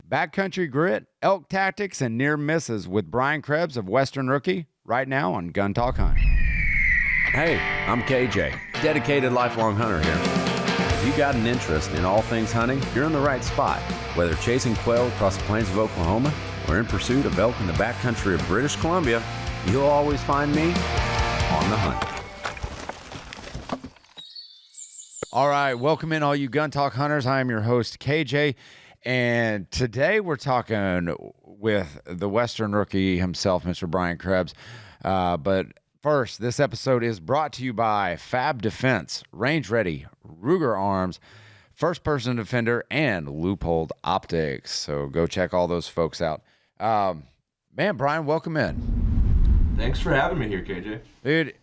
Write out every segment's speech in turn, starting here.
Backcountry grit, elk tactics, and near misses with Brian Krebs of Western Rookie right now on Gun Talk Hunt. Hey, I'm KJ, dedicated lifelong hunter here. If you got an interest in all things hunting, you're in the right spot. Whether chasing quail across the plains of Oklahoma or in pursuit of elk in the backcountry of British Columbia, you'll always find me on the hunt. All right, welcome in all you Gun Talk hunters. I am your host, KJ, and today we're talking with the Western Rookie himself, Mr. Brian Krebs. But first, this episode is brought to you by Fab Defense, Range Ready, Ruger Arms, First Person Defender, and Loophold Optics. So go check all those folks out. Man, Brian, welcome in. Thanks for having me here, KJ.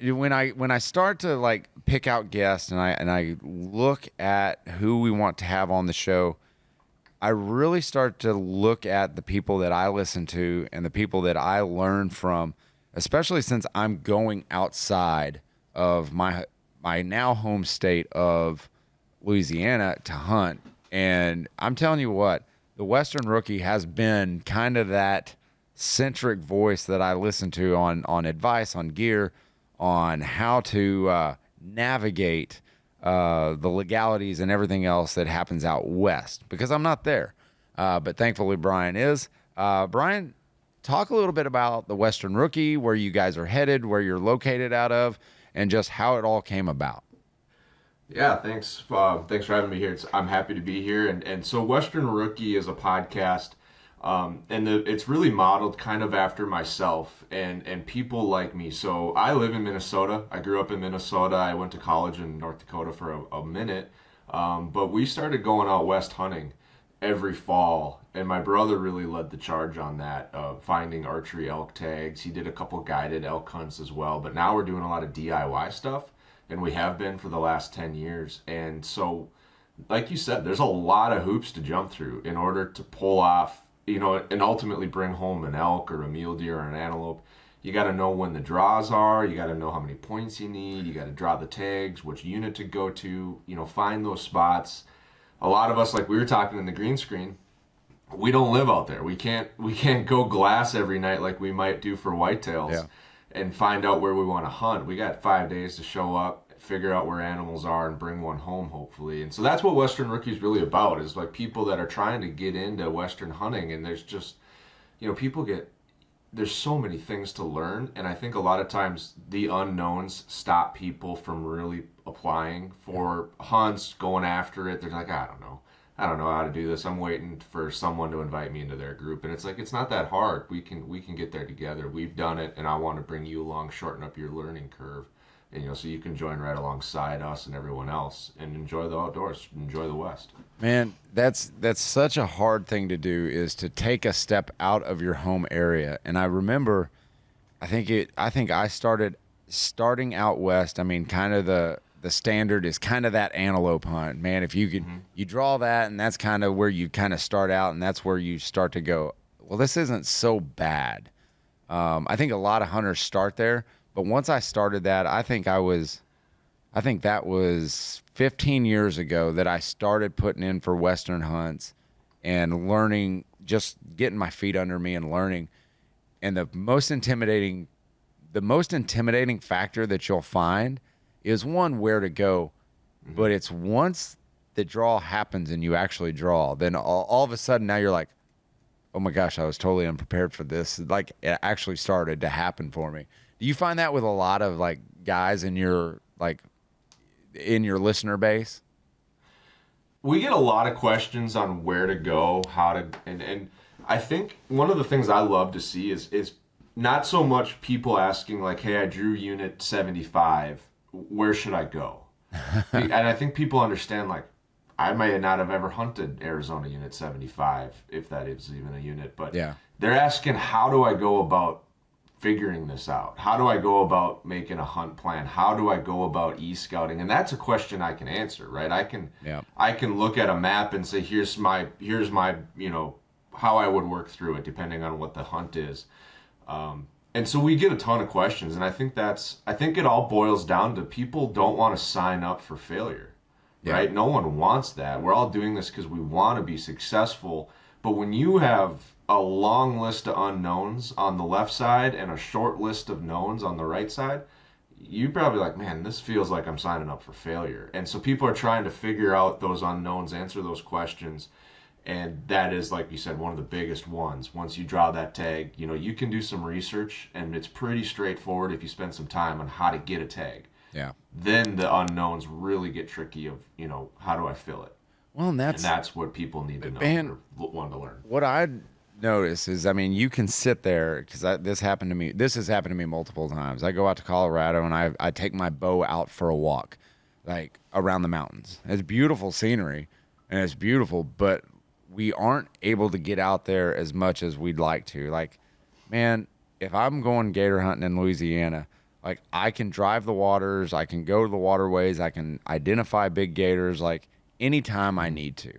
Dude, when I start to like pick out guests and I look at who we want to have on the show, I really start to look at the people that I listen to and the people that I learn from, especially since I'm going outside of my now home state of Louisiana to hunt. And I'm telling you what, the Western Rookie has been kind of that centric voice that I listen to on advice, on gear, on how to navigate the legalities and everything else that happens out west, because I'm not there. But thankfully Brian is. Brian, talk a little bit about the Western Rookie, where you guys are headed, where you're located out of, and just how it all came about. Yeah, thanks. Thanks for having me here. I'm happy to be here. And so Western Rookie is a podcast, it's really modeled kind of after myself and people like me. So I live in Minnesota. I grew up in Minnesota. I went to college in North Dakota for a minute. But we started going out west hunting every fall. And my brother really led the charge on that, finding archery elk tags. He did a couple guided elk hunts as well. But now we're doing a lot of DIY stuff. And we have been for the last 10 years. And so, like you said, there's a lot of hoops to jump through in order to pull off, and ultimately bring home an elk or a mule deer or an antelope. You got to know when the draws are. You got to know how many points you need. You got to draw the tags, which unit to go to, find those spots. A lot of us, like we were talking in the green screen, we don't live out there. We can't go glass every night like we might do for whitetails. Yeah. And find out where we want to hunt. We got 5 days to show up, figure out where animals are, and bring one home, hopefully. And so that's what Western Rookie is really about, is like people that are trying to get into Western hunting. And there's just, there's so many things to learn. And I think a lot of times the unknowns stop people from really applying for hunts, going after it. They're like, I don't know how to do this. I'm waiting for someone to invite me into their group. And it's like, it's not that hard. We can get there together. We've done it, and I want to bring you along, shorten up your learning curve, and so you can join right alongside us and everyone else and enjoy the outdoors, enjoy the West. Man, that's such a hard thing to do, is to take a step out of your home area. And I remember, I think I starting out west. I mean, kind of the standard is kind of that antelope hunt, man. If you could, you draw that, and that's kind of where you kind of start out, and that's where you start to go, well, this isn't so bad. I think a lot of hunters start there, but once I started that, I think that was 15 years ago that I started putting in for Western hunts and learning, just getting my feet under me and learning. And the most intimidating factor that you'll find is, one, where to go, but it's once the draw happens and you actually draw, then all of a sudden now you're like, oh my gosh, I was totally unprepared for this. Like, it actually started to happen for me. Do you find that with a lot of like guys in your listener base? We get a lot of questions on where to go, how to, and I think one of the things I love to see is not so much people asking like, hey, I drew unit 75. Where should I go? And I think people understand, like, I may not have ever hunted Arizona Unit 75, if that is even a unit, but yeah, they're asking, how do I go about figuring this out? How do I go about making a hunt plan? How do I go about e-scouting? And that's a question I can answer, right? I can look at a map and say, here's my how I would work through it, depending on what the hunt is. And so we get a ton of questions, and I think it all boils down to people don't want to sign up for failure, right? No one wants that. We're all doing this because we want to be successful. But when you have a long list of unknowns on the left side and a short list of knowns on the right side, you're probably like, man, this feels like I'm signing up for failure. And so people are trying to figure out those unknowns, answer those questions. And that is, like you said, one of the biggest ones. Once you draw that tag, you can do some research, and it's pretty straightforward if you spend some time on how to get a tag. Yeah. Then the unknowns really get tricky of, how do I fill it? Well, and that's what people need to know man, or want to learn. What I notice is, I mean, you can sit there, because this happened to me. This has happened to me multiple times. I go out to Colorado and I take my bow out for a walk, like around the mountains. It's beautiful scenery and it's beautiful, but we aren't able to get out there as much as we'd like to. Like, man, if I'm going gator hunting in Louisiana, like, I can drive the waters, I can go to the waterways, I can identify big gators, like, anytime I need to.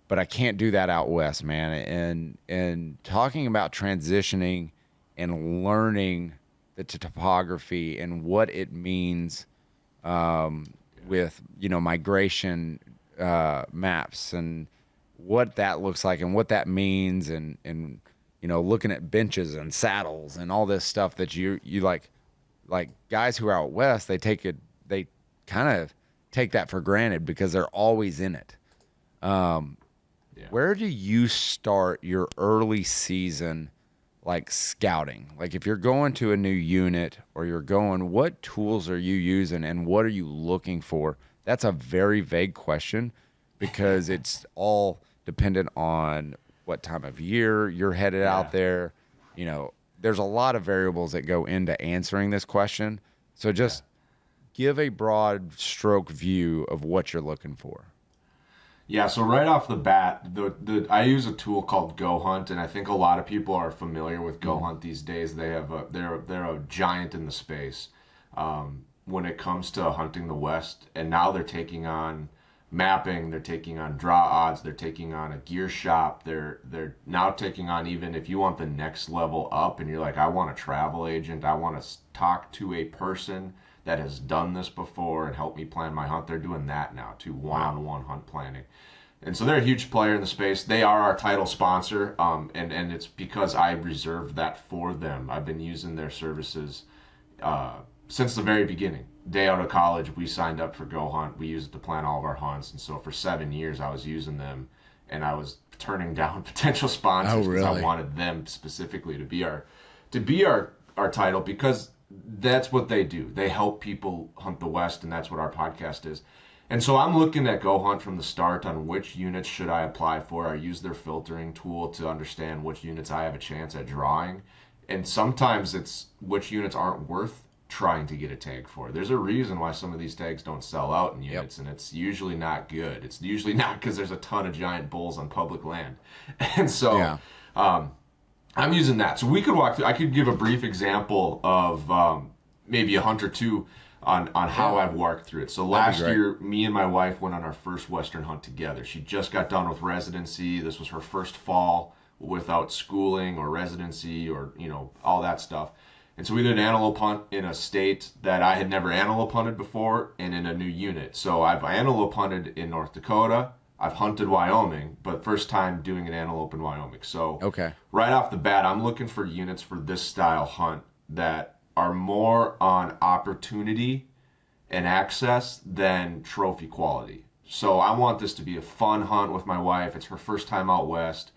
But I can't do that out west, man. And talking about transitioning and learning the topography and what it means with, migration maps and what that looks like and what that means, and looking at benches and saddles and all this stuff that you like guys who are out west, they kind of take that for granted because they're always in it. Where do you start your early season, like, scouting? Like, if you're going to a new unit or what tools are you using and what are you looking for? That's a very vague question because it's all dependent on what time of year you're headed out there. There's a lot of variables that go into answering this question. So just give a broad stroke view of what you're looking for. Yeah, so right off the bat, I use a tool called Go Hunt, and I think a lot of people are familiar with Go Hunt these days. They're a giant in the space when it comes to hunting the West, and now they're taking on mapping, they're taking on draw odds, they're taking on a gear shop, they're now taking on, even if you want the next level up and you're like, I want a travel agent, I want to talk to a person that has done this before and help me plan my hunt. They're doing that now too, one-on-one hunt planning. And so they're a huge player in the space. They are our title sponsor, and it's because I reserved that for them. I've been using their services since the very beginning. Day out of college, we signed up for Go Hunt. We used it to plan all of our hunts, and so for 7 years I was using them, and I was turning down potential sponsors because I wanted them specifically to be our title, because that's what they do. They help people hunt the West, and that's what our podcast is. And so I'm looking at Go Hunt from the start on which units should I apply for. I use their filtering tool to understand which units I have a chance at drawing. And sometimes it's which units aren't worth trying to get a tag for. There's a reason why some of these tags don't sell out in units, and it's usually not good. It's usually not because there's a ton of giant bulls on public land. And so I'm using that. So we could walk through, I could give a brief example of maybe a hunt or two on how I've walked through it. So last year, me and my wife went on our first Western hunt together. She just got done with residency. This was her first fall without schooling or residency or, all that stuff. And so we did an antelope hunt in a state that I had never antelope hunted before and in a new unit. So I've antelope hunted in North Dakota. I've hunted Wyoming, but first time doing an antelope in Wyoming. So right off the bat, I'm looking for units for this style hunt that are more on opportunity and access than trophy quality. So I want this to be a fun hunt with my wife. It's her first time out west.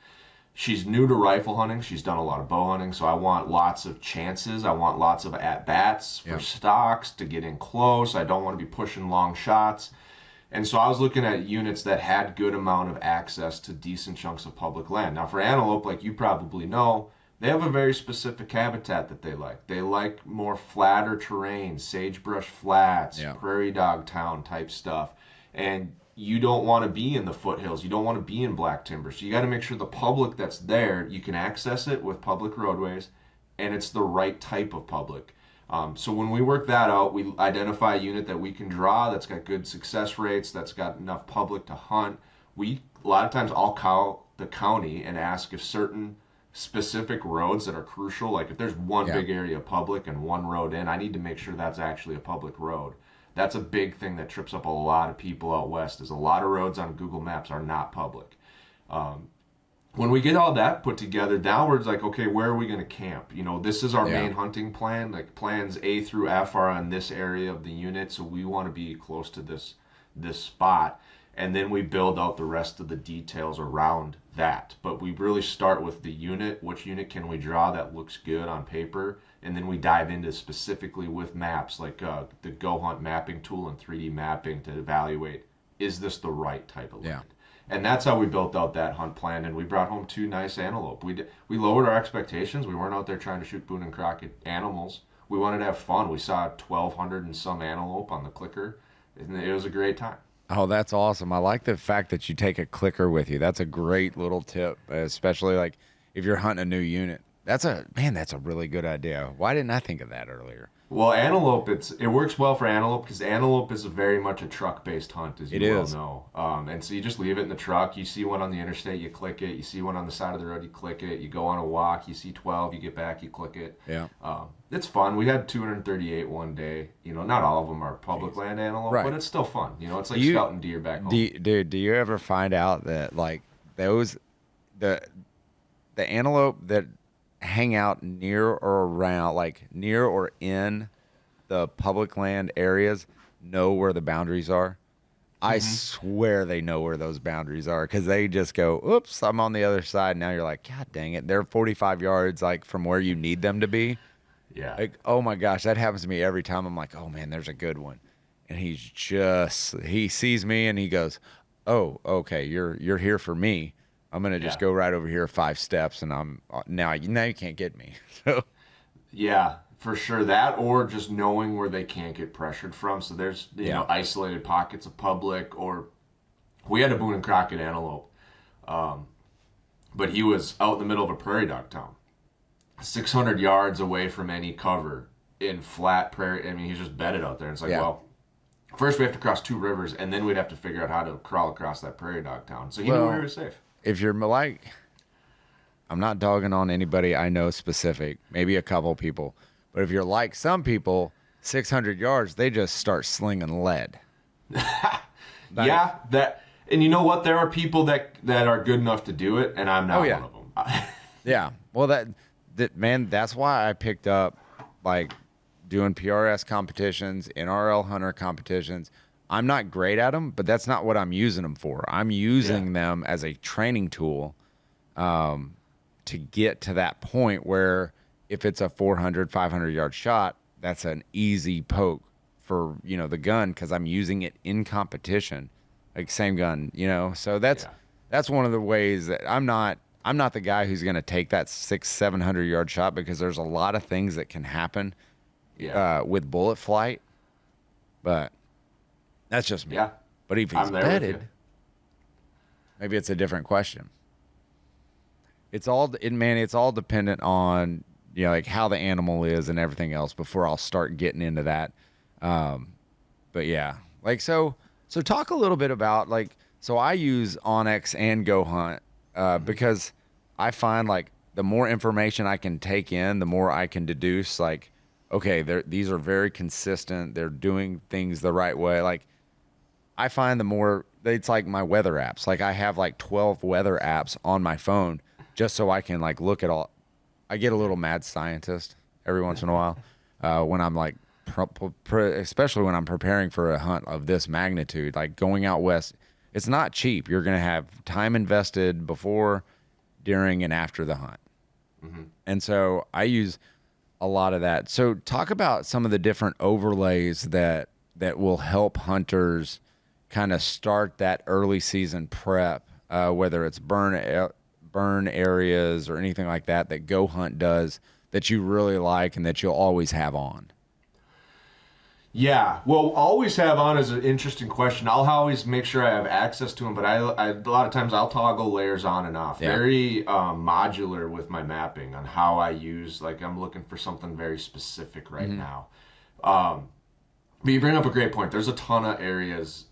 She's new to rifle hunting. She's done a lot of bow hunting. So I want lots of chances. I want lots of at-bats for stocks to get in close. I don't want to be pushing long shots. And so I was looking at units that had good amount of access to decent chunks of public land. Now for antelope, like you probably know, they have a very specific habitat that they like. They like more flatter terrain, sagebrush flats, prairie dog town type stuff. And you don't want to be in the foothills. You don't want to be in black timber. So you got to make sure the public that's there, you can access it with public roadways, and it's the right type of public. So when we work that out, we identify a unit that we can draw that's got good success rates, that's got enough public to hunt. A lot of times I'll call the county and ask if certain specific roads that are crucial, like if there's one big area of public and one road in, I need to make sure that's actually a public road. That's a big thing that trips up a lot of people out west, is a lot of roads on Google Maps are not public. when we get all that put together, now we're like, okay, where are we going to camp? This is our main hunting plan. Like plans A through F are on this area of the unit, so we want to be close to this spot, and then we build out the rest of the details around that. But we really start with the unit. Which unit can we draw that looks good on paper? And then we dive into specifically with maps, like the Go Hunt mapping tool and 3D mapping to evaluate, is this the right type of land? And that's how we built out that hunt plan, and we brought home 2 nice antelope. We lowered our expectations. We weren't out there trying to shoot Boone and Crockett animals. We wanted to have fun. We saw 1,200 and some antelope on the clicker, and it was a great time. Oh, that's awesome. I like the fact that you take a clicker with you. That's a great little tip, especially like if you're hunting a new unit. That's a really good idea. Why didn't I think of that earlier? Well, antelope, it works well for antelope because antelope is very much a truck-based hunt, as you well know. And so you just leave it in the truck. You see one on the interstate, you click it. You see one on the side of the road, you click it. You go on a walk, you see 12, you get back, you click it. Yeah. It's fun. We had 238 one day. Not all of them are public land antelope, but it's still fun. It's like scouting deer back home. Do you ever find out that like the antelope that hang out near or in the public land areas know where the boundaries are? I swear they know where those boundaries are because they just go, oops, I'm on the other side. Now you're like, God dang it. They're 45 yards like from where you need them to be. Yeah. Like, oh my gosh, that happens to me every time. I'm like, oh man, there's a good one. And he sees me and he goes, oh, okay, you're here for me. I'm gonna just go right over here 5 steps, and I'm now you can't get me. So, yeah, for sure that, or just knowing where they can't get pressured from. So there's isolated pockets of public, or we had a Boone and Crockett antelope, but he was out in the middle of a prairie dog town, 600 yards away from any cover in flat prairie. I mean, he's just bedded out there. And it's like, well, first we have to cross 2 rivers, and then we'd have to figure out how to crawl across that prairie dog town. So he knew we were safe. If you're like, I'm not dogging on anybody I know specific, maybe a couple people, but if you're like some people, 600 yards, they just start slinging lead. And you know what? There are people that are good enough to do it, and I'm not one of them. Yeah. Well, man, that's why I picked up like doing PRS competitions, NRL hunter competitions. I'm not great at them, but that's not what I'm using them for. I'm using them as a training tool to get to that point where if it's a 400, 500-yard shot, that's an easy poke for, the gun because I'm using it in competition, like same gun, So that's one of the ways that I'm not the guy who's going to take that 600-700-yard shot because there's a lot of things that can happen with bullet flight, but that's just me. Yeah. But if he's bedded, maybe it's a different question. It's all dependent on, like how the animal is and everything else before I'll start getting into that. But yeah, like, so talk a little bit about so I use Onyx and Go Hunt, because I find like the more information I can take in, the more I can deduce like, okay, these are very consistent. They're doing things the right way. Like, I find the more it's like my weather apps. Like I have like 12 weather apps on my phone just so I can like look at all. I get a little mad scientist every once in a while when I'm like, especially when I'm preparing for a hunt of this magnitude, like going out west. It's not cheap. You're going to have time invested before, during, and after the hunt. Mm-hmm. And so I use a lot of that. So talk about some of the different overlays that will help hunters kind of start that early season prep, whether it's burn areas or anything like that Go Hunt does that you really like and that you'll always have on. Yeah, well, always have on is an interesting question. I'll always make sure I have access to them, but I a lot of times I'll toggle layers on and off. Yeah. Very modular with my mapping on how I use, like I'm looking for something very specific right now. But you bring up a great point. There's a ton of areas.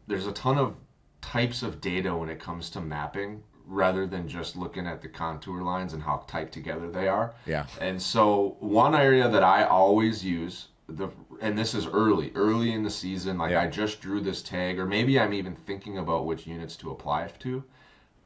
There's a ton of types of data when it comes to mapping rather than just looking at the contour lines and how tight together they are. Yeah. And so one area that I always use, and this is early in the season, like I just drew this tag, or maybe I'm even thinking about which units to apply it to.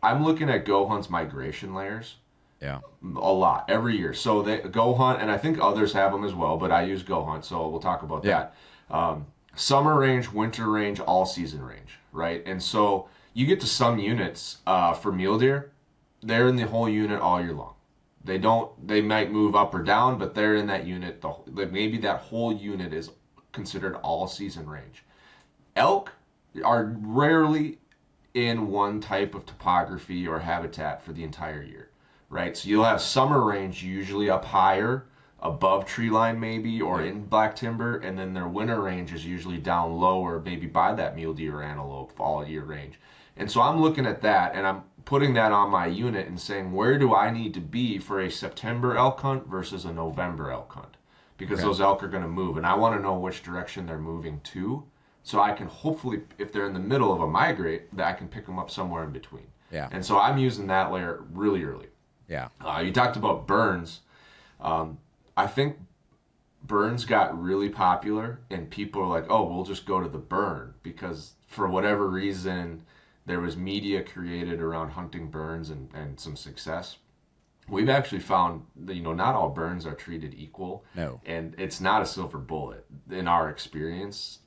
I'm looking at Go Hunt's migration layers Yeah. a lot every year. So they Go Hunt, and I think others have them as well, but I use Go Hunt, so we'll talk about Yeah. that. Summer range, winter range, all season range, right? And so you get to some units for mule deer, they're in the whole unit all year long. They might move up or down, but they're in that unit. Maybe that whole unit is considered all season range. Elk are rarely in one type of topography or habitat for the entire year, right? So you'll have summer range usually up higher, above tree line maybe, or in black timber, and then their winter range is usually down lower, maybe by that mule deer or antelope all year range. And so I'm looking at that and I'm putting that on my unit and saying, where do I need to be for a September elk hunt versus a November elk hunt? Because those elk are going to move, and I want to know which direction they're moving to, so I can hopefully, if they're in the middle of a migrate, that I can pick them up somewhere in between. Yeah. And so I'm using that layer really early. Yeah. You talked about burns. I think burns got really popular, and people are like, oh, we'll just go to the burn, because for whatever reason, there was media created around hunting burns and some success. We've actually found that, not all burns are treated equal. No. And it's not a silver bullet in our experience.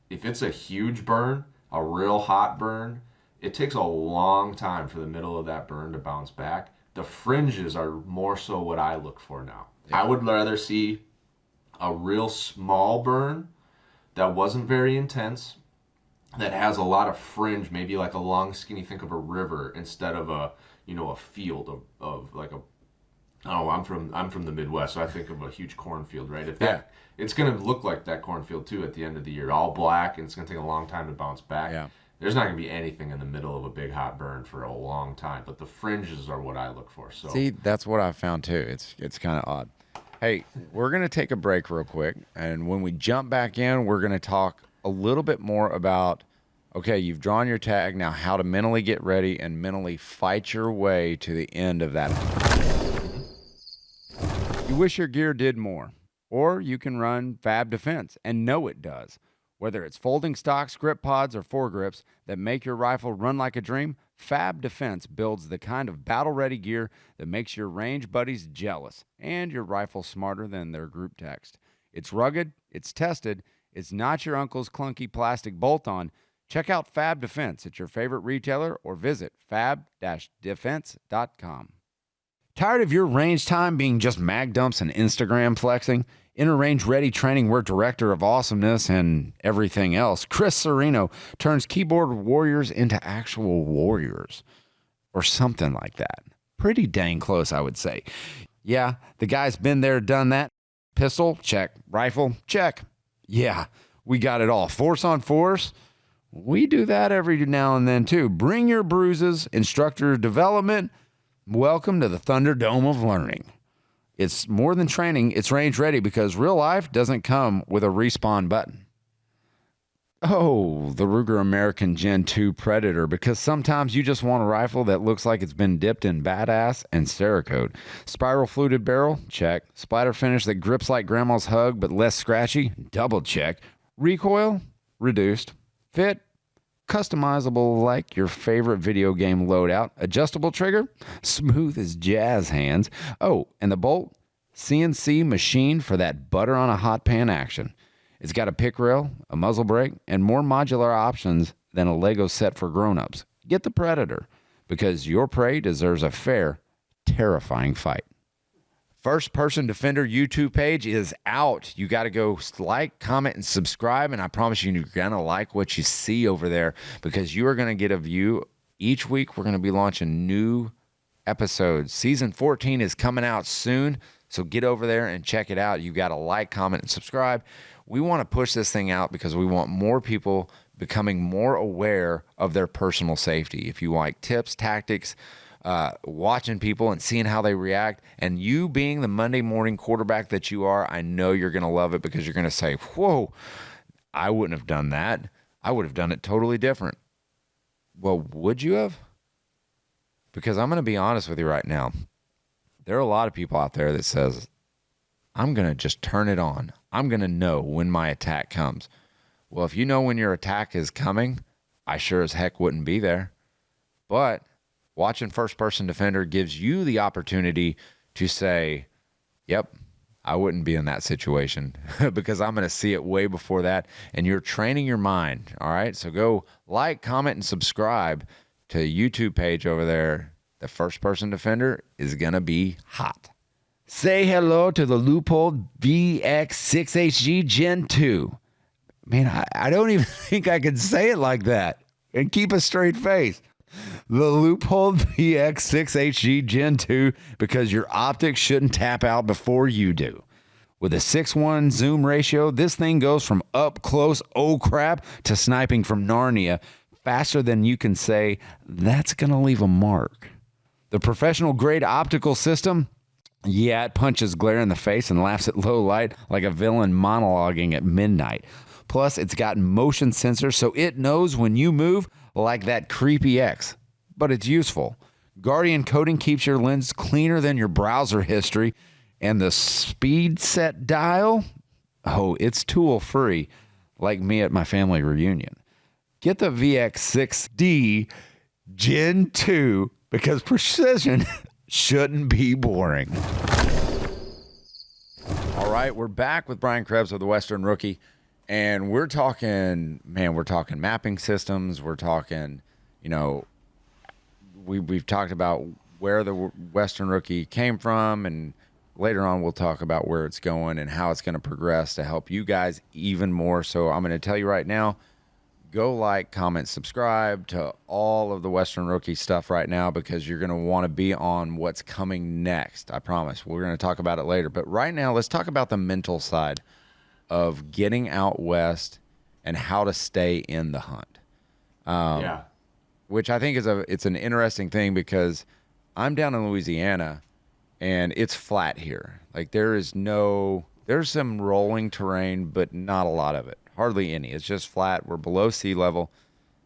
If it's a huge burn, a real hot burn, it takes a long time for the middle of that burn to bounce back. The fringes are more so what I look for now. Yeah. I would rather see a real small burn that wasn't very intense, that has a lot of fringe, maybe like a long skinny, think of a river instead of a field of like a, oh, I'm from the Midwest, so I think of a huge cornfield, right? If that, it's going to look like that cornfield too at the end of the year, all black, and it's going to take a long time to bounce back. Yeah. There's not going to be anything in the middle of a big hot burn for a long time, but the fringes are what I look for. So see, that's what I found too. It's kind of odd. Hey, we're going to take a break real quick, and when we jump back in, we're going to talk a little bit more about, okay, you've drawn your tag, now how to mentally get ready and mentally fight your way to the end of that. You wish your gear did more, or you can run Fab Defense and know it does. Whether it's folding stocks, grip pods, or foregrips that make your rifle run like a dream, Fab Defense builds the kind of battle-ready gear that makes your range buddies jealous and your rifle smarter than their group text. It's rugged, it's tested, it's not your uncle's clunky plastic bolt-on. Check out Fab Defense at your favorite retailer or visit fab-defense.com. Tired of your range time being just mag dumps and Instagram flexing? Enter Range Ready Training, where Director of Awesomeness and everything else, Chris Serino, turns keyboard warriors into actual warriors. Or something like that. Pretty dang close, I would say. Yeah, the guy's been there, done that. Pistol, check. Rifle, check. Yeah, we got it all. Force on force, we do that every now and then too. Bring your bruises, instructor development. Welcome to the Thunderdome of learning. It's more than training, it's range ready, because real life doesn't come with a respawn button. Oh, the Ruger American Gen 2 Predator, because sometimes you just want a rifle that looks like it's been dipped in badass and Cerakote. Spiral fluted barrel? Check. Splatter finish that grips like grandma's hug but less scratchy? Double check. Recoil? Reduced. Fit? Customizable like your favorite video game loadout. Adjustable trigger? Smooth as jazz hands. Oh, and the bolt? CNC machined for that butter on a hot pan action. It's got a pick rail, a muzzle brake, and more modular options than a Lego set for grown-ups. Get the Predator, because your prey deserves a fair, terrifying fight. First Person Defender YouTube page is out. You got to go like, comment, and subscribe, and I promise you, you're going to like what you see over there, because you are going to get a view. Each week, we're going to be launching new episodes. Season 14 is coming out soon, so get over there and check it out. You got to like, comment, and subscribe. We want to push this thing out because we want more people becoming more aware of their personal safety. If you like tips, tactics, watching people and seeing how they react, and you being the Monday morning quarterback that you are, I know you're going to love it, because you're going to say, whoa, I wouldn't have done that. I would have done it totally different. Well, would you have? Because I'm going to be honest with you right now. There are a lot of people out there that says, I'm going to just turn it on. I'm going to know when my attack comes. Well, if you know when your attack is coming, I sure as heck wouldn't be there. But Watching First Person Defender gives you the opportunity to say, yep, I wouldn't be in that situation because I'm going to see it way before that. And you're training your mind. All right. So go like, comment, and subscribe to the YouTube page over there. The First Person Defender is going to be hot. Say hello to the Loophold VX6HG Gen 2. Man, I don't even think I can say it like that and keep a straight face. The Loophold VX6HG Gen 2, because your optics shouldn't tap out before you do. With a 6:1 zoom ratio, this thing goes from up close, oh crap, to sniping from Narnia faster than you can say, that's going to leave a mark. The professional grade optical system, yeah, it punches glare in the face and laughs at low light like a villain monologuing at midnight. Plus, it's got motion sensors, so it knows when you move like that creepy ex. But it's useful. Guardian coating keeps your lens cleaner than your browser history. And the speed set dial, oh, it's tool free, like me at my family reunion. Get the VX6D Gen 2 because precision shouldn't be boring. All right, we're back with Brian Krebs of the Western Rookie. And we're talking mapping systems. We're talking, we've talked about where the Western Rookie came from, and later on we'll talk about where it's going and how it's going to progress to help you guys even more. So I'm going to tell you right now, go like, comment, subscribe to all of the Western Rookie stuff right now because you're going to want to be on what's coming next. I promise. We're going to talk about it later. But right now, let's talk about the mental side of getting out west and how to stay in the hunt. Which I think it's an interesting thing because I'm down in Louisiana and it's flat here. Like there's some rolling terrain, but not a lot of it. Hardly any. It's just flat. We're below sea level.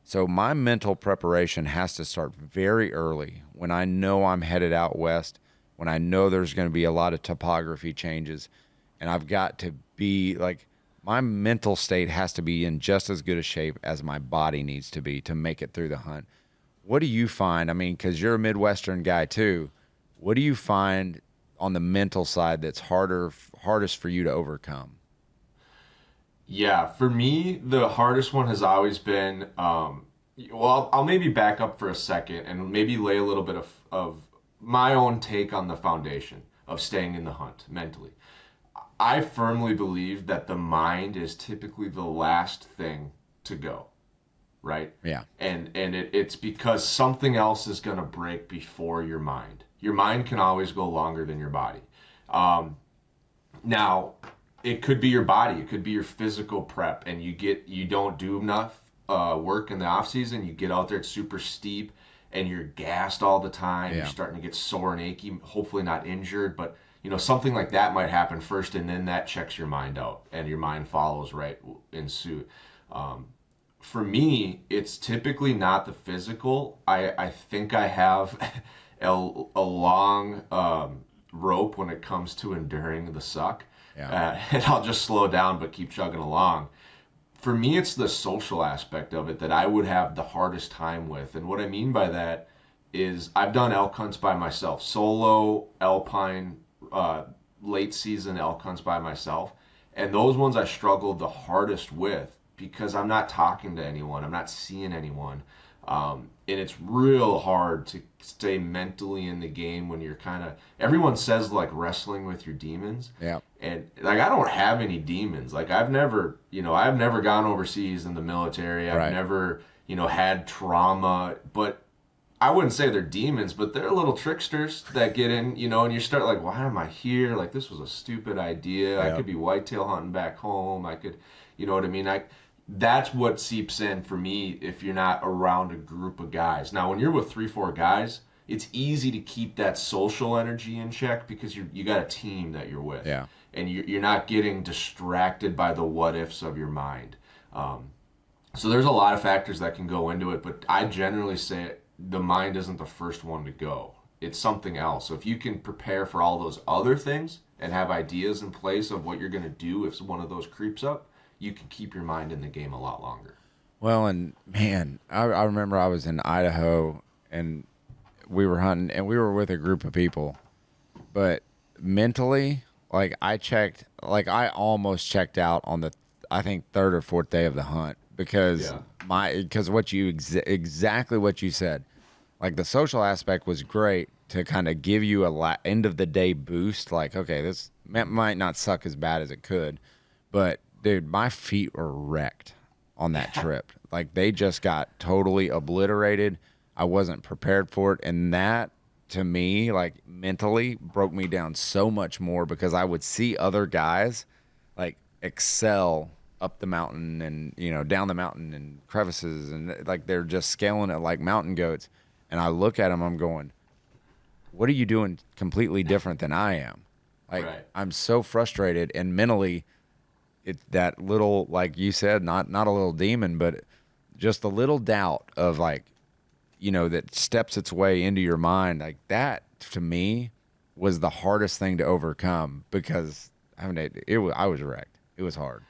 So my mental preparation has to start very early when I know I'm headed out west, when I know there's going to be a lot of topography changes. And I've got to be like, my mental state has to be in just as good a shape as my body needs to be to make it through the hunt. What do you find? I mean, because you're a Midwestern guy too. What do you find on the mental side that's hardest for you to overcome? Yeah, for me, the hardest one has always been, I'll maybe back up for a second and maybe lay a little bit of my own take on the foundation of staying in the hunt mentally. I firmly believe that the mind is typically the last thing to go, right? Yeah. And it's because something else is going to break before your mind. Your mind can always go longer than your body. Now, it could be your body. It could be your physical prep, and you don't do enough work in the off season. You get out there, it's super steep, and you're gassed all the time. Yeah. You're starting to get sore and achy. Hopefully not injured, but something like that might happen first, and then that checks your mind out, and your mind follows right in suit. For me, it's typically not the physical. I think I have a long rope when it comes to enduring the suck. Yeah. And I'll just slow down but keep chugging along. For me, it's the social aspect of it that I would have the hardest time with. And what I mean by that is I've done elk hunts by myself, solo, alpine, late season elk hunts by myself. And those ones I struggled the hardest with because I'm not talking to anyone. I'm not seeing anyone. And it's real hard to stay mentally in the game when you're everyone says like wrestling with your demons. Yeah. And like, I don't have any demons. Like I've never gone overseas in the military. I've never, had trauma, but I wouldn't say they're demons, but they're little tricksters that get in, and you start like, why am I here? Like, this was a stupid idea. Yeah. I could be whitetail hunting back home. I could, you know what I mean? That's what seeps in for me if you're not around a group of guys. Now, when you're with 3-4 guys, it's easy to keep that social energy in check because you got a team that you're with. Yeah. And you're not getting distracted by the what-ifs of your mind. So there's a lot of factors that can go into it, but I generally say the mind isn't the first one to go. It's something else. So if you can prepare for all those other things and have ideas in place of what you're going to do if one of those creeps up, you can keep your mind in the game a lot longer. Well, and man, I remember I was in Idaho and we were hunting and we were with a group of people, but mentally, like I almost checked out on the, I think, third or fourth day of the hunt because exactly what you said, like the social aspect was great to kind of give you a end of the day boost. Like, okay, this might not suck as bad as it could, but dude, my feet were wrecked on that trip. Like they just got totally obliterated. I wasn't prepared for it. And that to me, like mentally broke me down so much more because I would see other guys like excel up the mountain and, you know, down the mountain and crevices and like they're just scaling it like mountain goats. And I look at them, I'm going, what are you doing completely different than I am? Like, right. I'm so frustrated and mentally it's that little, like you said, not a little demon, but just a little doubt of like, you know, that steps its way into your mind. Like that to me was the hardest thing to overcome because I was wrecked. It was hard.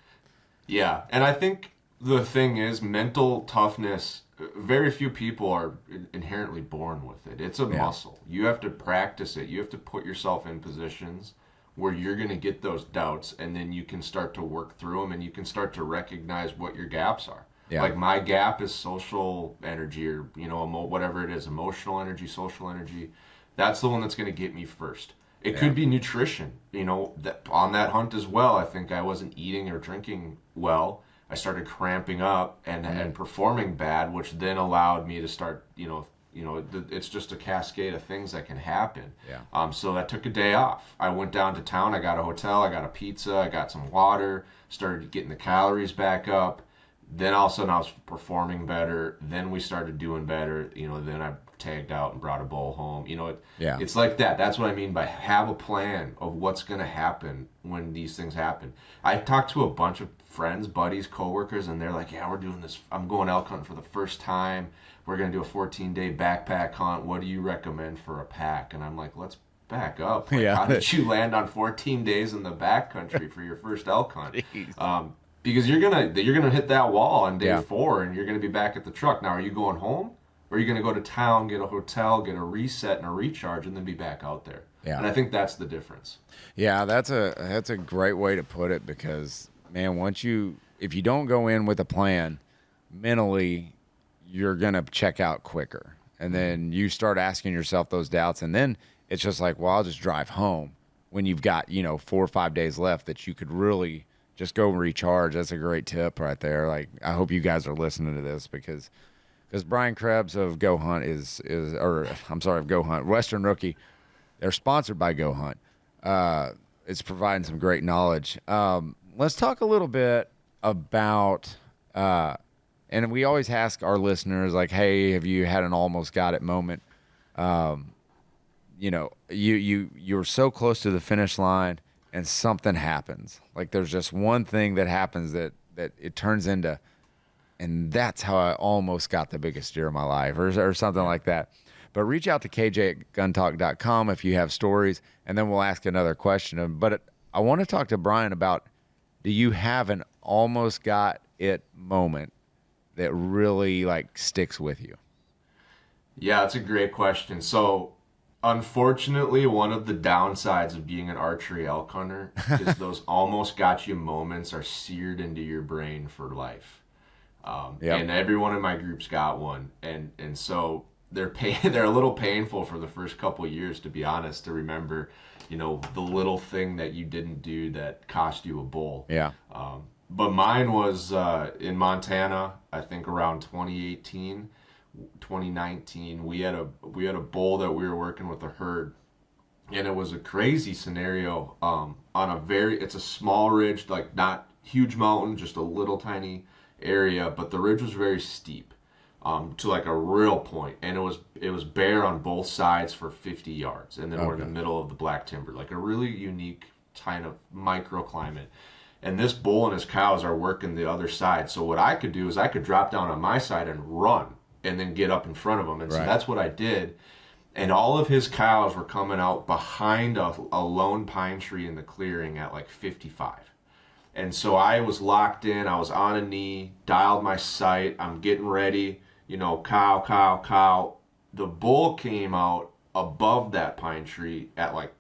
Yeah. And I think the thing is mental toughness, very few people are inherently born with it. It's a muscle. You have to practice it. You have to put yourself in positions where you're going to get those doubts and then you can start to work through them and you can start to recognize what your gaps are. Yeah. Like my gap is social energy or, you know, whatever it is, emotional energy, social energy. That's the one that's going to get me first. It could be nutrition, you know, that on that hunt as well. I think I wasn't eating or drinking well. I started cramping up and performing bad, which then allowed me to start, it's just a cascade of things that can happen. Yeah. So I took a day off. I went down to town. I got a hotel. I got a pizza. I got some water. Started getting the calories back up. Then all of a sudden I was performing better. Then we started doing better. You know, then I tagged out and brought a bowl home. You know, it's like that. That's what I mean by have a plan of what's going to happen when these things happen. I talked to a bunch of friends, buddies, coworkers, and they're like, yeah, we're doing this. I'm going elk hunting for the first time. We're going to do a 14-day backpack hunt. What do you recommend for a pack? And I'm like, let's back up. Like, how did you land on 14 days in the backcountry for your first elk hunt? Because you're gonna hit that wall on day 4, and you're gonna be back at the truck. Now, are you going home, or are you gonna go to town, get a hotel, get a reset and a recharge, and then be back out there? Yeah. And I think that's the difference. Yeah, that's a great way to put it because, man, if you don't go in with a plan, mentally, you're gonna check out quicker, and then you start asking yourself those doubts, and then it's just like, well, I'll just drive home when you've got 4 or 5 days left that you could really just go and recharge. That's a great tip right there. Like, I hope you guys are listening to this because Brian Krebs of Go Hunt of Go Hunt, Western Rookie. They're sponsored by Go Hunt. It's providing some great knowledge. Let's talk a little bit about, and we always ask our listeners, like, hey, have you had an almost got it moment? You're so close to the finish line, and something happens. Like there's just one thing that happens that it turns into, and that's how I almost got the biggest deer of my life or something like that. But reach out to kj@guntalk.com if you have stories, and then we'll ask another question. But I want to talk to Brian about, do you have an almost got it moment that really like sticks with you? Yeah, that's a great question. So, unfortunately, one of the downsides of being an archery elk hunter is those almost got you moments are seared into your brain for life. And everyone in my group's got one. And so they're a little painful for the first couple of years, to be honest, to remember, the little thing that you didn't do that cost you a bull. Yeah. But mine was in Montana, I think around 2018. 2019, we had a bull that we were working with a herd, and it was a crazy scenario on it's a small ridge, like not huge mountain, just a little tiny area, but the ridge was very steep to like a real point, and it was bare on both sides for 50 yards, and then we're in the middle of the black timber, like a really unique kind of microclimate. And this bull and his cows are working the other side, so what I could do is I could drop down on my side and run and then get up in front of him. And so that's what I did. And all of his cows were coming out behind a lone pine tree in the clearing at like 55. And so I was locked in. I was on a knee, dialed my sight. I'm getting ready, cow, the bull came out above that pine tree at like,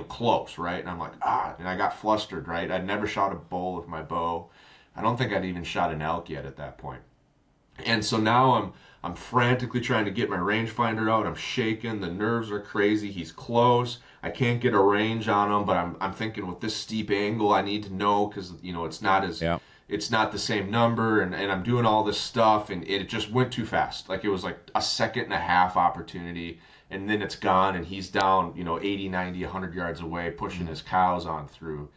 close, right? And I'm like, and I got flustered, right? I'd never shot a bull with my bow. I don't think I'd even shot an elk yet at that point. And so now I'm frantically trying to get my rangefinder out. I'm shaking. The nerves are crazy. He's close. I can't get a range on him, but I'm thinking with this steep angle, I need to know because it's not as it's not the same number, and I'm doing all this stuff, and it just went too fast. Like it was like a second and a half opportunity, and then it's gone, and he's down 80, 90, 100 yards away, pushing his cows on through,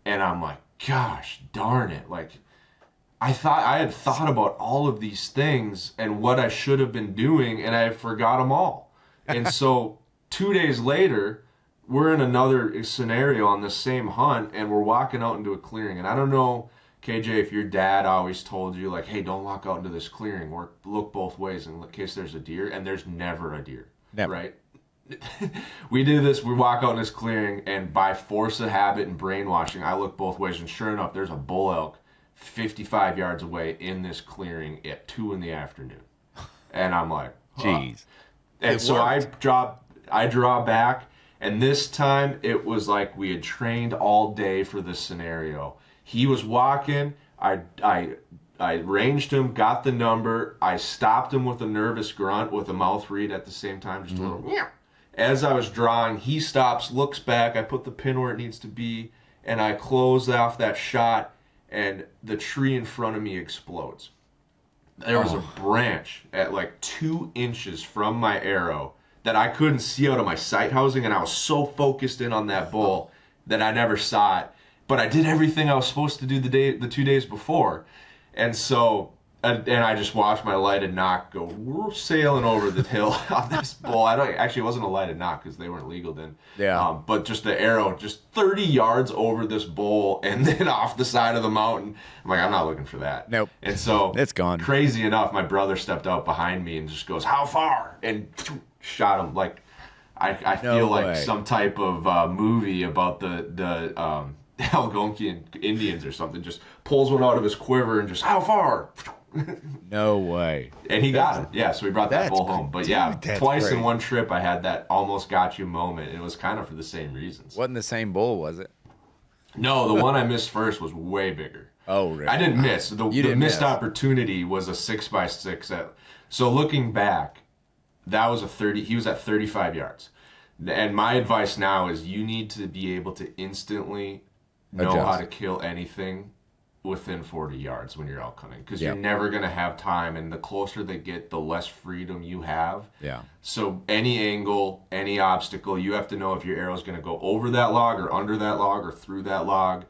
and I'm like, gosh darn it, like. I had thought about all of these things and what I should have been doing, and I forgot them all. And so 2 days later, we're in another scenario on this same hunt, and we're walking out into a clearing. And I don't know, KJ, if your dad always told you, like, hey, don't walk out into this clearing. Look both ways in case there's a deer, and there's never a deer, never. Right? We do this. We walk out in this clearing, and by force of habit and brainwashing, I look both ways, and sure enough, there's a bull elk 55 yards away in this clearing at 2 p.m. And I'm like, jeez. And so I draw back, and this time it was like we had trained all day for this scenario. He was walking, I ranged him, got the number, I stopped him with a nervous grunt with a mouth read at the same time, just a little yeah. As I was drawing, he stops, looks back, I put the pin where it needs to be, and I close off that shot, and the tree in front of me explodes. There was a branch at like 2 inches from my arrow that I couldn't see out of my sight housing, and I was so focused in on that bull that I never saw it. But I did everything I was supposed to do the 2 days before. And so, and I just watched my lighted knock go sailing over the hill on this bull. It wasn't a lighted knock because they weren't legal then. Yeah. But just the arrow, just 30 yards over this bull and then off the side of the mountain. I'm like, I'm not looking for that. Nope. And so, it's gone. Crazy enough, my brother stepped out behind me and just goes, how far? And shot him. Like, I feel like some type of movie about the Algonquian Indians or something. Just pulls one out of his quiver and just, how far? No way. And he got it. Yeah, so we brought that bull home. But dude, twice great. in one trip I had that almost got you moment. And it was kind of for the same reasons. Wasn't the same bull, was it? No, the one I missed first was way bigger. Oh, really? I didn't miss. The didn't missed miss. opportunity was a 6x6. So looking back, that was he was at 35 yards. And my advice now is you need to be able to instantly know how to kill anything within 40 yards when you're elk hunting, because you're never going to have time, and the closer they get, the less freedom you have. Yeah. So any angle, any obstacle, you have to know if your arrow is going to go over that log or under that log or through that log.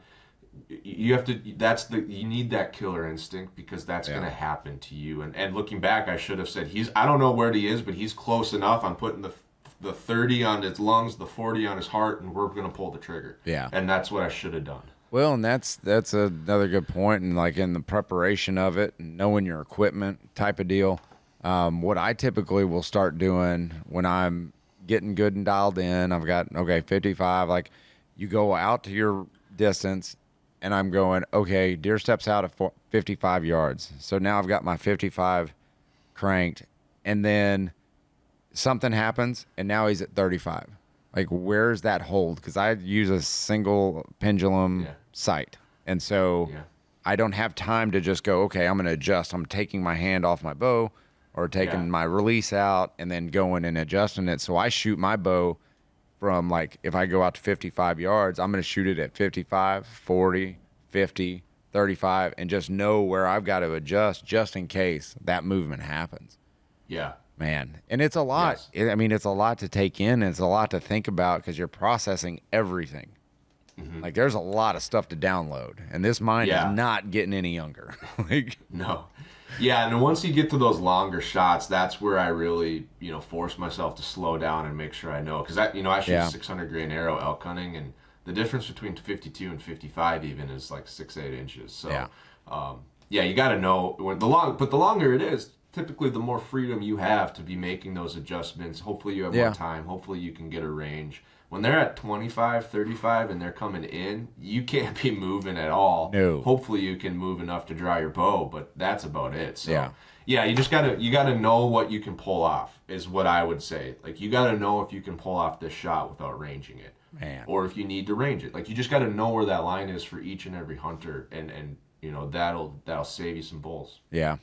You have to, you need that killer instinct, because that's going to happen to you. And looking back, I should have said, I don't know where he is, but he's close enough. I'm putting the 30 on his lungs, the 40 on his heart, and we're going to pull the trigger. Yeah. And that's what I should have done. Well, and that's another good point, and like in the preparation of it, knowing your equipment type of deal. What I typically will start doing when I'm getting good and dialed in, I've got 55. Like, you go out to your distance, and I'm going, okay, deer steps out at 55 yards. So now I've got my 55 cranked, and then something happens, and now he's at 35. Like, where's that hold? Because I use a single pendulum sight. And so I don't have time to just go, okay, I'm going to adjust. I'm taking my hand off my bow or taking my release out and then going and adjusting it. So I shoot my bow from, like, if I go out to 55 yards, I'm going to shoot it at 55, 40, 50, 35, and just know where I've got to adjust just in case that movement happens. Yeah. Man, and it's a lot. Yes. I mean, it's a lot to take in, and it's a lot to think about because you're processing everything. Mm-hmm. Like, there's a lot of stuff to download, and this mind is not getting any younger. No. Yeah, and then once you get to those longer shots, that's where I really, force myself to slow down and make sure I know. Because, I shoot 600 grain arrow elk hunting, and the difference between 52 and 55 even is like 6-8 inches. So, you got to know. But the longer it is, typically the more freedom you have to be making those adjustments. Hopefully you have more time. Hopefully you can get a range. When they're at 25, 35 and they're coming in, you can't be moving at all. No. Hopefully you can move enough to draw your bow, but that's about it. So yeah, you gotta know what you can pull off is what I would say. Like you gotta know if you can pull off this shot without ranging it. Man. Or if you need to range it. Like you just gotta know where that line is for each and every hunter, and you know, that'll save you some bulls. Yeah.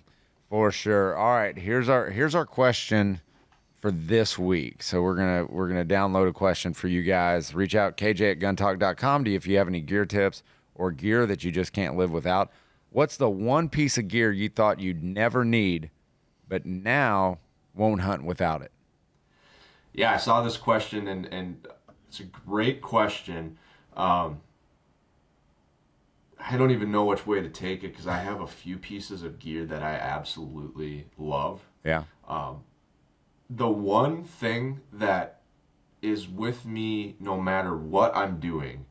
For sure. All right, here's our question for this week. So we're gonna download a question for you guys. Reach out kj@guntalk.com if you have any gear tips or gear that you just can't live without. What's the one piece of gear you thought you'd never need, but now won't hunt without it? Yeah, I saw this question and it's a great question. I don't even know which way to take it because I have a few pieces of gear that I absolutely love. Yeah. The one thing that is with me no matter what I'm doing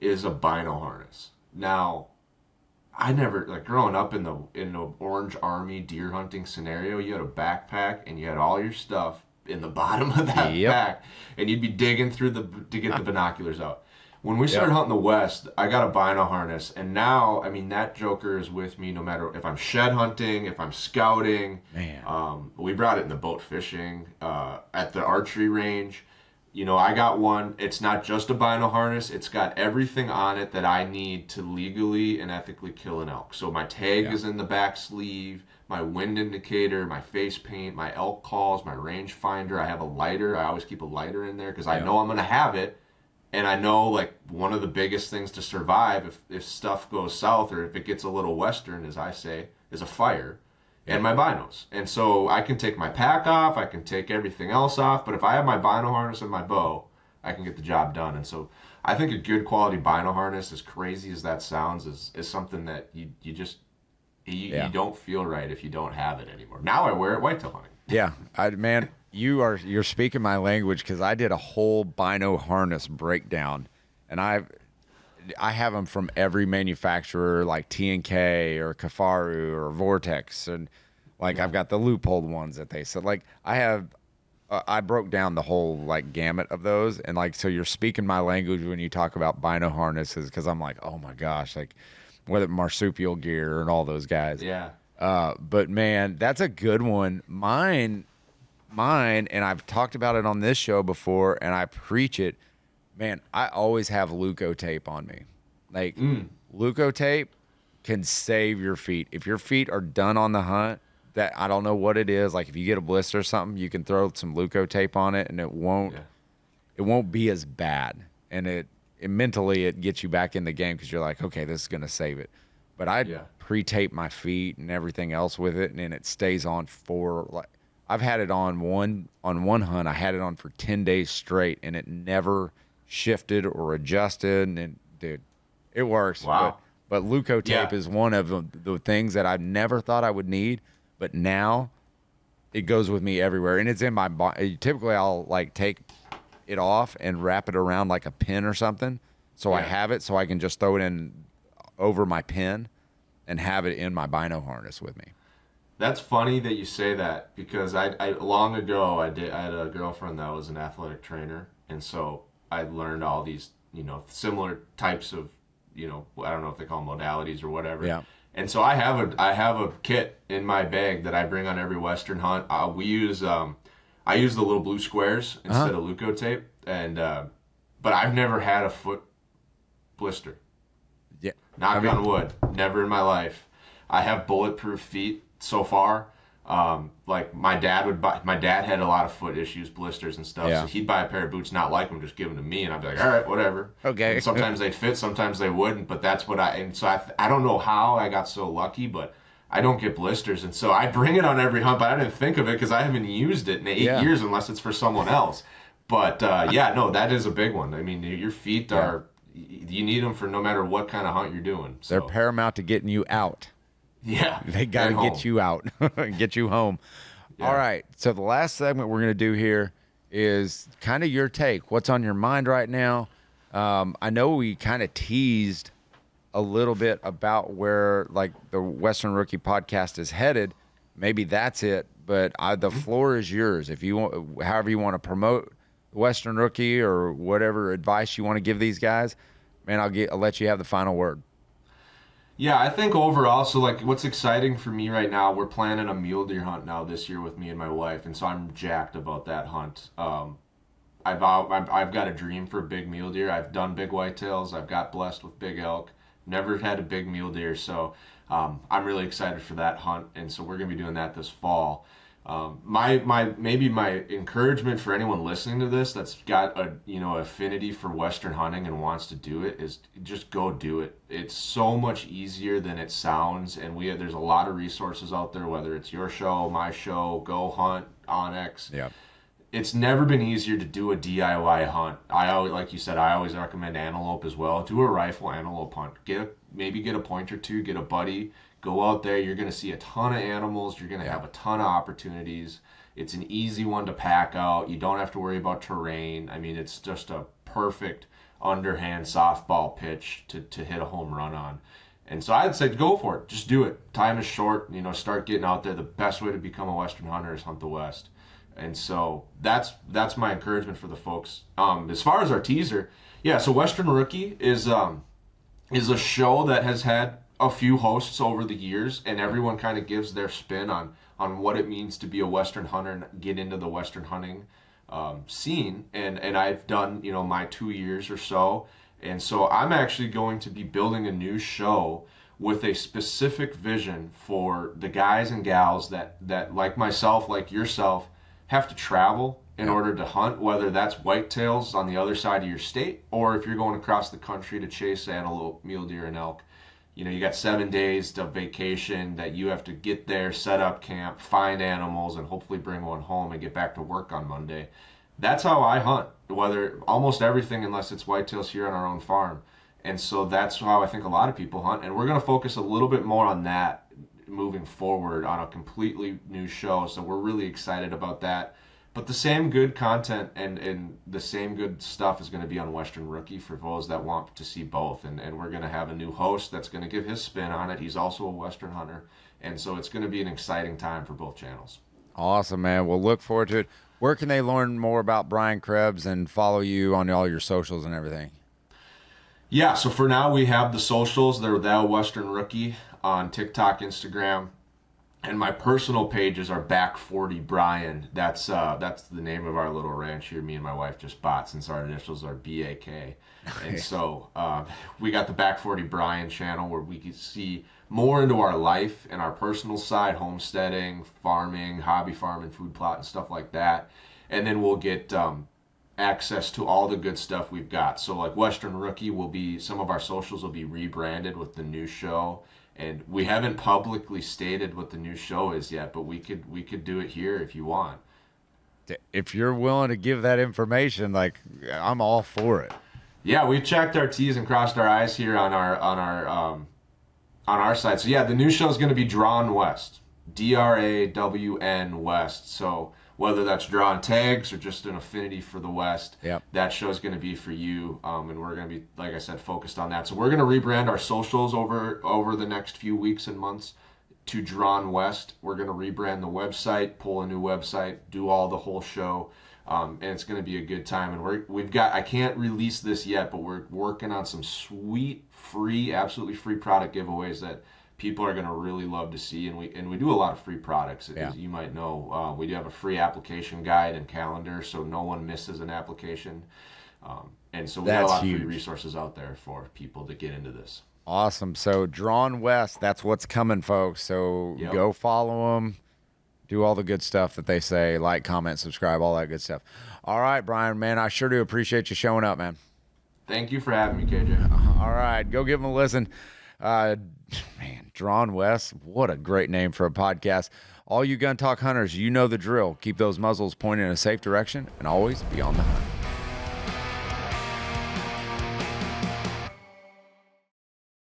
is a bino harness. Now, I never, like growing up in the Orange Army deer hunting scenario, you had a backpack and you had all your stuff in the bottom of that pack, and you'd be digging through to get the binoculars out. When we started hunting the West, I got a bino harness, and now, I mean, that joker is with me no matter if I'm shed hunting, if I'm scouting. Man. We brought it in the boat fishing, at the archery range. You know, I got one. It's not just a bino harness. It's got everything on it that I need to legally and ethically kill an elk. So my tag is in the back sleeve, my wind indicator, my face paint, my elk calls, my range finder. I have a lighter. I always keep a lighter in there because I know I'm going to have it. And I know, like, one of the biggest things to survive if stuff goes south or if it gets a little western, as I say, is a fire. And my binos. And so I can take my pack off, I can take everything else off, but if I have my bino harness and my bow, I can get the job done. And so I think a good quality bino harness, as crazy as that sounds, is something that you don't feel right if you don't have it anymore. Now I wear it whitetail hunting. Yeah. Man, you're speaking my language because I did a whole bino harness breakdown, and I have them from every manufacturer, like T&K or Kafaru or Vortex, and like I've got the Loophold ones that they said. Like I broke down the whole like gamut of those, and like so you're speaking my language when you talk about bino harnesses because I'm like, oh my gosh, like whether marsupial gear and all those guys. Yeah. But man, that's a good one. Mine, and I've talked about it on this show before, and I preach it. Man, I always have Leuco tape on me. Like, Leuco tape can save your feet. If your feet are done on the hunt, that I don't know what it is. Like, if you get a blister or something, you can throw some Leuco tape on it, and it won't be as bad. And it mentally it gets you back in the game because you're like, okay, this is gonna save it. But I pre-tape my feet and everything else with it, and then it stays on for like I've had it on one hunt. I had it on for 10 days straight, and it never shifted or adjusted, and dude, it works. Wow. But Leuco tape is one of the things that I never thought I would need, but now it goes with me everywhere, and it's in my body. Typically, I'll like take it off and wrap it around like a pin or something, so I have it, so I can just throw it in over my pin and have it in my bino harness with me. That's funny that you say that because I long ago I had a girlfriend that was an athletic trainer, and so I learned all these, you know, similar types of, you know, I don't know if they call them modalities or whatever. Yeah. And so I have a kit in my bag that I bring on every Western hunt. I use the little blue squares instead of Leuco tape, and but I've never had a foot blister. Yeah. Knock on wood, never in my life. I have bulletproof feet so far. Like my dad had a lot of foot issues, blisters and stuff. So he'd buy a pair of boots, not like them, just give them to me, and I'd be like, all right, whatever. Okay. And sometimes they'd fit, sometimes they wouldn't, but that's what I don't know how I got so lucky, but I don't get blisters, and so I bring it on every hunt, but I didn't think of it because I haven't used it in 8 years unless it's for someone else. But that is a big one. I mean, your feet are, you need them for no matter what kind of hunt you're doing. So. They're paramount to getting you out. Yeah. They got to get you out, get you home. Yeah. All right. So the last segment we're going to do here is kind of your take. What's on your mind right now? I know we kind of teased a little bit about where like the Western Rookie podcast is headed. maybe that's it. But the floor is yours. If you want, however you want to promote Western Rookie or whatever advice you want to give these guys, man, I'll let you have the final word. Yeah, I think overall, so like what's exciting for me right now, we're planning a mule deer hunt now this year with me and my wife, and so I'm jacked about that hunt. I've got a dream for a big mule deer. I've done big whitetails. I've got blessed with big elk. Never had a big mule deer, so I'm really excited for that hunt, and so we're gonna be doing that this fall. My encouragement for anyone listening to this that's got a affinity for Western hunting and wants to do it is just go do it. It's so much easier than it sounds, and there's a lot of resources out there. Whether it's your show, my show, Go Hunt, Onyx. Yeah. It's never been easier to do a DIY hunt. Like you said, I always recommend antelope as well. Do a rifle antelope hunt. Maybe get a point or two, get a buddy, go out there. You're going to see a ton of animals. You're going to have a ton of opportunities. It's an easy one to pack out. You don't have to worry about terrain. I mean, it's just a perfect underhand softball pitch to hit a home run on. And so I'd say go for it. Just do it. Time is short. Start getting out there. The best way to become a Western hunter is hunt the West. And so that's my encouragement for the folks. As far as our teaser, so Western Rookie is a show that has had a few hosts over the years, and everyone kind of gives their spin on what it means to be a Western hunter and get into the Western hunting scene. And I've done my 2 years or so, and so I'm actually going to be building a new show with a specific vision for the guys and gals that like myself, like yourself, have to travel in order to hunt, whether that's whitetails on the other side of your state, or if you're going across the country to chase antelope, mule deer, and elk. You got 7 days of vacation that you have to get there, set up camp, find animals, and hopefully bring one home and get back to work on Monday. That's how I hunt, whether almost everything unless it's whitetails here on our own farm. And so that's how I think a lot of people hunt, and we're going to focus a little bit more on that moving forward on a completely new show. So we're really excited about that. But the same good content and the same good stuff is going to be on Western Rookie for those that want to see both. And we're going to have a new host that's going to give his spin on it. He's also a Western hunter. And so it's going to be an exciting time for both channels. Awesome, man. We'll look forward to it. Where can they learn more about Brian Krebs and follow you on all your socials and everything? Yeah, so for now we have the socials. They're the Western Rookie on TikTok, Instagram, and my personal pages are Back 40 Brian. That's the name of our little ranch here. Me and my wife just bought since our initials are BAK, and so we got the Back 40 Brian channel where we can see more into our life and our personal side, homesteading, farming, hobby farming, food plot, and stuff like that. And then we'll get access to all the good stuff we've got. So like Western Rookie some of our socials will be rebranded with the new show. And we haven't publicly stated what the new show is yet, but we could do it here if you want. If you're willing to give that information, like I'm all for it. Yeah, we checked our T's and crossed our I's here on our side. So yeah, the new show is going to be Drawn West, DRAWN West. So whether that's drawing tags or just an affinity for the West, that show is going to be for you. And we're going to be, like I said, focused on that. So we're going to rebrand our socials over the next few weeks and months to Drawn West. We're going to rebrand the website, pull a new website, do all the whole show. And it's going to be a good time. And we've got, I can't release this yet, but we're working on some sweet, absolutely free product giveaways that people are going to really love to see, and we do a lot of free products. As you might know, we do have a free application guide and calendar, so no one misses an application. And so we got a lot of free resources out there for people to get into this. Awesome. So Drawn West, that's what's coming, folks. So go follow them, do all the good stuff that they say, like, comment, subscribe, all that good stuff. All right, Brian, man, I sure do appreciate you showing up, man. Thank you for having me, KJ. All right, go give them a listen. Man, Drawn West, what a great name for a podcast. All you gun talk hunters, you know the drill. Keep those muzzles pointed in a safe direction and always be on the hunt.